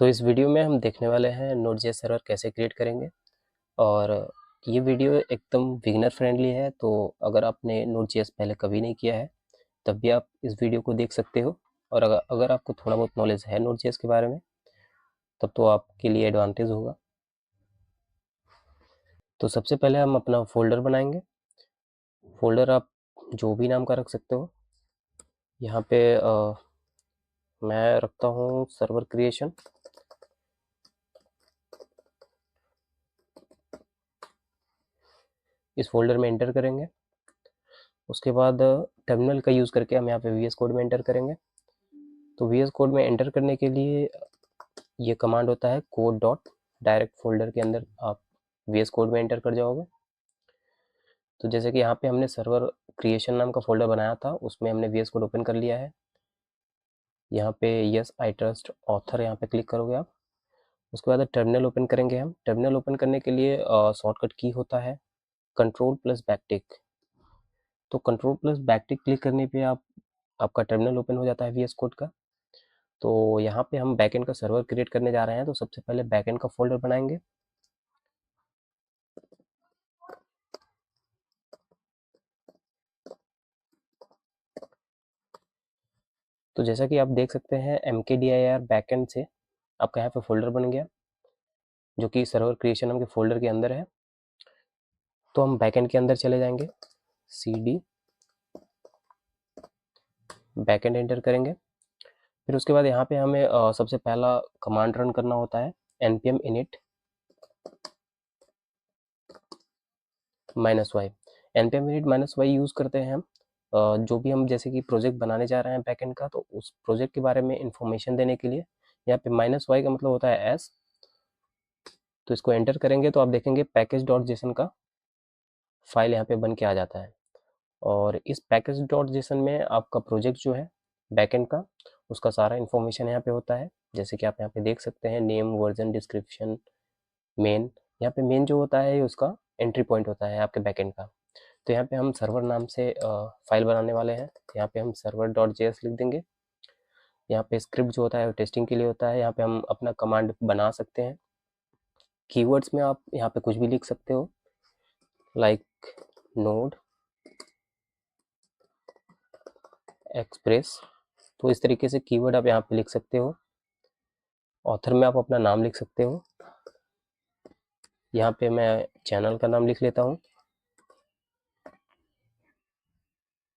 तो इस वीडियो में हम देखने वाले हैं नोड.जेएस सर्वर कैसे क्रिएट करेंगे। और ये वीडियो एकदम बिगिनर फ्रेंडली है, तो अगर आपने नोड.जेएस पहले कभी नहीं किया है तब भी आप इस वीडियो को देख सकते हो। और अगर आपको थोड़ा बहुत नॉलेज है नोड.जेएस के बारे में तब तो आपके लिए एडवांटेज होगा। तो सबसे पहले हम अपना फोल्डर बनाएंगे। फोल्डर आप जो भी नाम का रख सकते हो। यहाँ पे मैं रखता हूँ सर्वर क्रिएशन। इस फोल्डर में एंटर करेंगे। उसके बाद टर्मिनल का यूज़ करके हम यहाँ पे वीएस कोड में एंटर करेंगे। तो वीएस कोड में एंटर करने के लिए ये कमांड होता है कोड डॉट, डायरेक्ट फोल्डर के अंदर आप वीएस कोड में एंटर कर जाओगे। तो जैसे कि यहाँ पे हमने सर्वर क्रिएशन नाम का फोल्डर बनाया था, उसमें हमने वीएस कोड ओपन कर लिया है। यहाँ पे यस आई ट्रस्ट ऑथर यहाँ पे क्लिक करोगे आप। उसके बाद टर्मिनल ओपन करेंगे हम। टर्मिनल ओपन करने के लिए शॉर्टकट की होता है कंट्रोल प्लस बैकटिक। तो कंट्रोल प्लस बैकटिक क्लिक करने पे आपका टर्मिनल ओपन हो जाता है वीएस कोड का। तो यहाँ पे हम बैकएंड का सर्वर क्रिएट करने जा रहे हैं, तो सबसे पहले बैकएंड का फोल्डर बनाएंगे। तो जैसा कि आप देख सकते हैं mkdir बैकएंड से आपका यहाँ पे फोल्डर बन गया, जो कि सर्वर क्रिएशन नाम के फोल्डर के अंदर है। तो हम बैकएंड के अंदर चले जाएंगे, cd बैकएंड एंटर करेंगे। फिर उसके बाद यहाँ पे हमें सबसे पहला कमांड रन करना होता है npm init -y। npm init -y use करते हैं हम जो भी हम जैसे कि प्रोजेक्ट बनाने जा रहे हैं बैकएंड का, तो उस प्रोजेक्ट के बारे में इंफॉर्मेशन देने के लिए। यहाँ पे -y का मतलब होता है एस। तो इसको एंटर करेंगे तो आप देखेंगे पैकेज डॉट जेसन का फाइल यहाँ पे बन के आ जाता है। और इस पैकेज डॉट जेसन में आपका प्रोजेक्ट जो है बैकएंड का, उसका सारा इन्फॉर्मेशन यहाँ पे होता है। जैसे कि आप यहाँ पे देख सकते हैं नेम, वर्जन, डिस्क्रिप्शन, मेन। यहाँ पे मेन जो होता है उसका एंट्री पॉइंट होता है आपके बैकएंड का। तो यहाँ पे हम सर्वर नाम से फाइल बनाने वाले हैं। यहाँ पे हम सर्वर डॉट जेएस लिख देंगे। यहाँ पे स्क्रिप्ट जो होता है वो टेस्टिंग के लिए होता है। यहाँ पे हम अपना कमांड बना सकते हैं। कीवर्ड्स में आप यहाँ पे कुछ भी लिख सकते हो, लाइक नोड एक्सप्रेस। तो इस तरीके से कीवर्ड आप यहाँ पे लिख सकते हो। ऑथर में आप अपना नाम लिख सकते हो। यहाँ पे मैं चैनल का नाम लिख लेता हूँ।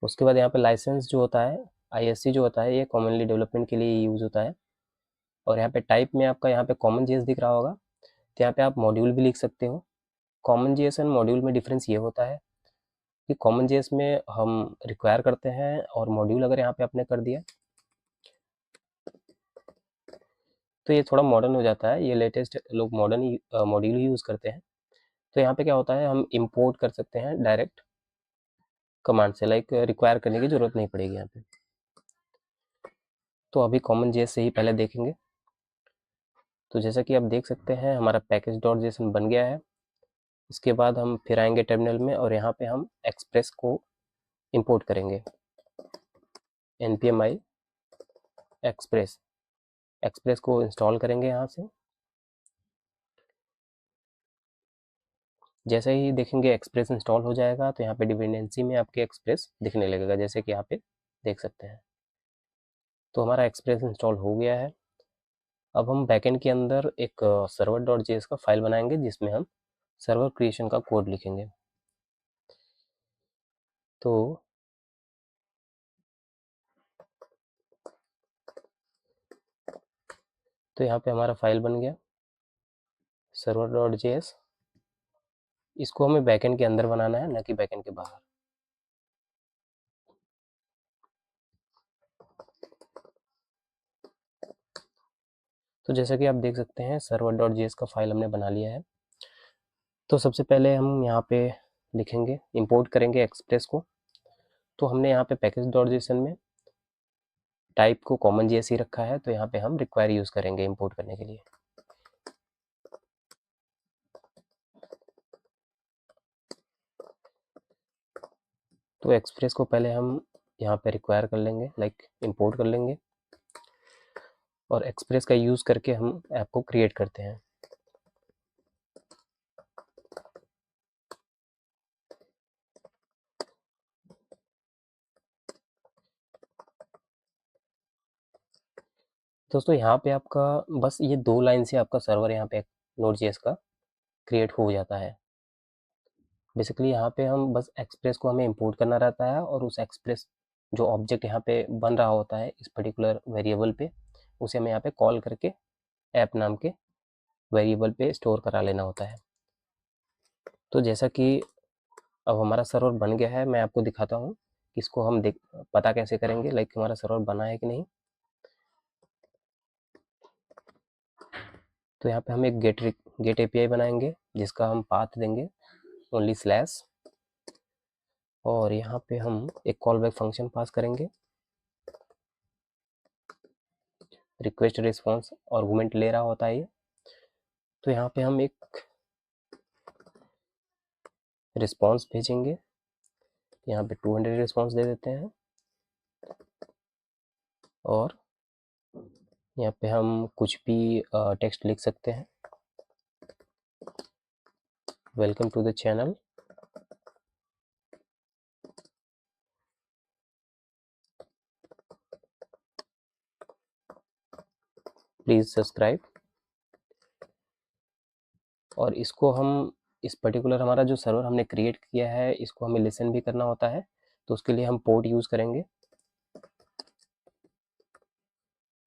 उसके बाद यहाँ पे लाइसेंस जो होता है, आईएससी जो होता है, ये कॉमनली डेवलपमेंट के लिए यूज़ होता है। और यहाँ पे टाइप में आपका यहाँ पे कॉमन जेएस दिख रहा होगा, तो यहाँ पे आप मॉड्यूल भी लिख सकते हो। कॉमन जेएस एंड मॉड्यूल में डिफरेंस ये होता है कि कॉमन जेएस में हम रिक्वायर करते हैं, और मॉड्यूल अगर यहाँ पे आपने कर दिया तो ये थोड़ा मॉडर्न हो जाता है। ये लेटेस्ट लोग मॉडर्न मॉड्यूल यूज़ करते हैं। तो यहाँ पे क्या होता है, हम इंपोर्ट कर सकते हैं डायरेक्ट कमांड से, लाइक रिक्वायर करने की ज़रूरत नहीं पड़ेगी यहाँ पे। तो अभी कॉमन जेएस से ही पहले देखेंगे। तो जैसा कि आप देख सकते हैं हमारा पैकेज डॉट जेसन बन गया है। इसके बाद हम फिर आएंगे टर्मिनल में, और यहाँ पे हम एक्सप्रेस को इंपोर्ट करेंगे। npm i एक्सप्रेस, एक्सप्रेस को इंस्टॉल करेंगे यहाँ से। जैसे ही देखेंगे एक्सप्रेस इंस्टॉल हो जाएगा, तो यहाँ पे डिपेंडेंसी में आपके एक्सप्रेस दिखने लगेगा, जैसे कि यहाँ पे देख सकते हैं। तो हमारा एक्सप्रेस इंस्टॉल हो गया है। अब हम बैकएंड के अंदर एक सर्वर डॉट जेएस का फाइल बनाएंगे, जिसमें हम सर्वर क्रिएशन का कोड लिखेंगे। तो यहाँ पे हमारा फाइल बन गया सर्वर डॉट जेएस। इसको हमें बैकएंड के अंदर बनाना है, ना कि बैकएंड के बाहर। तो जैसा कि आप देख सकते हैं सर्वर डॉट जेएस का फाइल हमने बना लिया है। तो सबसे पहले हम यहाँ पे लिखेंगे, इंपोर्ट करेंगे एक्सप्रेस को। तो हमने यहाँ पे पैकेज डॉट जेसन में टाइप को कॉमन जेएस ही रखा है, तो यहाँ पे हम रिक्वायर यूज़ करेंगे इंपोर्ट करने के लिए। तो एक्सप्रेस को पहले हम यहाँ पे रिक्वायर कर लेंगे, लाइक इंपोर्ट कर लेंगे। और एक्सप्रेस का यूज़ करके हम ऐप को क्रिएट करते हैं। दोस्तों यहाँ पे आपका बस ये 2 लाइन से आपका सर्वर यहाँ पे नोड.जेएस का क्रिएट हो जाता है। बेसिकली यहाँ पे हम बस एक्सप्रेस को हमें इंपोर्ट करना रहता है और उस एक्सप्रेस जो ऑब्जेक्ट यहाँ पे बन रहा होता है इस पर्टिकुलर वेरिएबल पे, उसे हमें यहाँ पे कॉल करके ऐप नाम के वेरिएबल पे स्टोर करा लेना होता है। तो जैसा कि अब हमारा सर्वर बन गया है, मैं आपको दिखाता हूँ कि इसको हम पता कैसे करेंगे लाइक हमारा सर्वर बना है कि नहीं। तो यहाँ पे हम एक गेट एपीआई बनाएंगे जिसका हम पाथ देंगे ओनली स्लैश, और यहाँ पे हम एक कॉल बैक फंक्शन पास करेंगे, रिक्वेस्ट रिस्पॉन्स आर्गुमेंट ले रहा होता है ये। तो यहाँ पे हम एक रिस्पॉन्स भेजेंगे, यहाँ पे 200 रिस्पॉन्स दे देते हैं, और यहाँ पे हम कुछ भी टेक्स्ट लिख सकते हैं, welcome to the channel, please subscribe. और इसको हम इस पर्टिकुलर हमारा जो सर्वर हमने क्रिएट किया है इसको हमें लिसन भी करना होता है, तो उसके लिए हम पोर्ट यूज़ करेंगे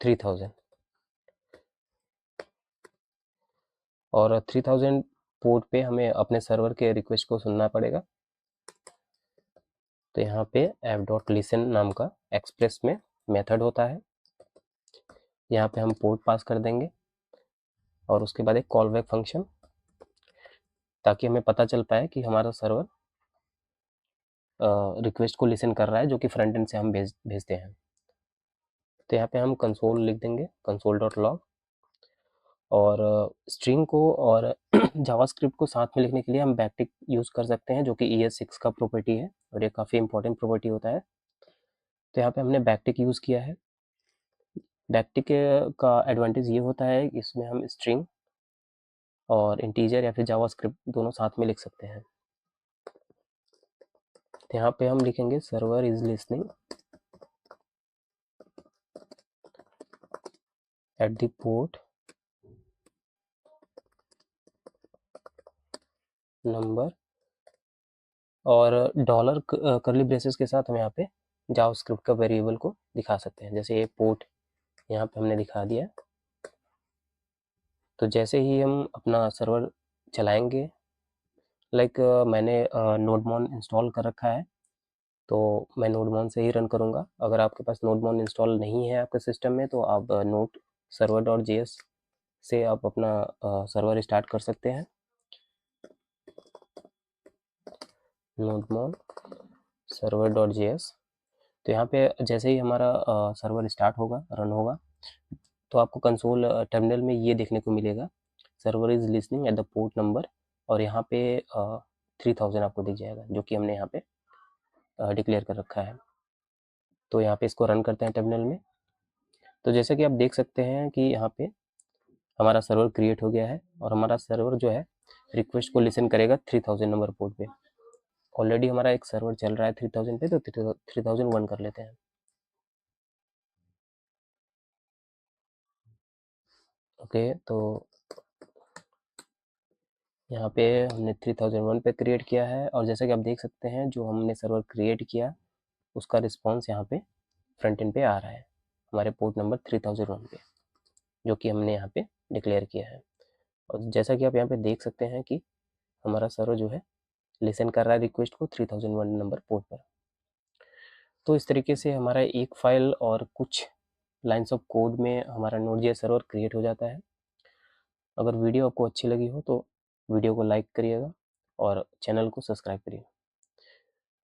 3000, और 3000 पोर्ट पे हमें अपने सर्वर के रिक्वेस्ट को सुनना पड़ेगा। तो यहाँ पे app.listen नाम का एक्सप्रेस में मेथड होता है, यहाँ पे हम पोर्ट पास कर देंगे और उसके बाद एक कॉल बैक फंक्शन, ताकि हमें पता चल पाए कि हमारा सर्वर रिक्वेस्ट को लिसन कर रहा है जो कि फ्रंट एंड से हम भेजते हैं। तो यहाँ पे हम कंसोल लिख देंगे, console.log, और स्ट्रिंग को और जावास्क्रिप्ट को साथ में लिखने के लिए हम बैकटिक यूज़ कर सकते हैं जो कि ES6 का प्रॉपर्टी है और ये काफ़ी इंपॉर्टेंट प्रॉपर्टी होता है। तो यहाँ पे हमने बैकटिक यूज़ किया है। बैकटिक का एडवांटेज ये होता है कि इसमें हम स्ट्रिंग और इंटीजर या फिर जावास्क्रिप्ट दोनों साथ में लिख सकते हैं। तो यहाँ पे हम लिखेंगे server is listening at the port number, और डॉलर करली ब्रेसेस के साथ हम यहाँ पे जावास्क्रिप्ट का वेरिएबल को दिखा सकते हैं। जैसे ये पोर्ट यहाँ पे हमने दिखा दिया। तो जैसे ही हम अपना सर्वर चलाएंगे, लाइक मैंने नोडमॉन इंस्टॉल कर रखा है, तो मैं नोडमॉन से ही रन करूँगा। अगर आपके पास नोडमॉन इंस्टॉल नहीं है आपके सिस्टम में तो आप नोड server.js से आप अपना सर्वर स्टार्ट कर सकते हैं, नोडमॉन server.js। तो यहाँ पे जैसे ही हमारा सर्वर स्टार्ट होगा, रन होगा, तो आपको कंसोल टर्मिनल में ये देखने को मिलेगा, server is listening at the port number, और यहाँ पे 3000 आपको दिख जाएगा जो कि हमने यहाँ पे डिक्लेयर कर रखा है। तो यहाँ पे इसको रन करते हैं टर्मिनल में। तो जैसा कि आप देख सकते हैं कि यहाँ पे हमारा सर्वर क्रिएट हो गया है और हमारा सर्वर जो है रिक्वेस्ट को लिसन करेगा 3000 नंबर पोर्ट पे। ऑलरेडी हमारा एक सर्वर चल रहा है 3000 पे, तो 3001 कर लेते हैं। ओके, तो यहाँ पे हमने 3001 पे क्रिएट किया है, और जैसा कि आप देख सकते हैं जो हमने सर्वर क्रिएट किया उसका रिस्पॉन्स यहाँ पे फ्रंट एंड पे आ रहा है हमारे पोर्ट नंबर 3001 पे, जो कि हमने यहाँ पे डिक्लेयर किया है। और जैसा कि आप यहाँ पे देख सकते हैं कि हमारा सर्वर जो है लिसन कर रहा है रिक्वेस्ट को 3001 नंबर पोर्ट पर। तो इस तरीके से हमारा एक फाइल और कुछ लाइन्स ऑफ कोड में हमारा नोड.जेएस सर्वर क्रिएट हो जाता है। अगर वीडियो आपको अच्छी लगी हो तो वीडियो को लाइक करिएगा और चैनल को सब्सक्राइब करिए,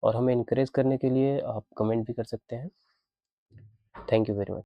और हमें इनकरेज करने के लिए आप कमेंट भी कर सकते हैं। Thank you very much.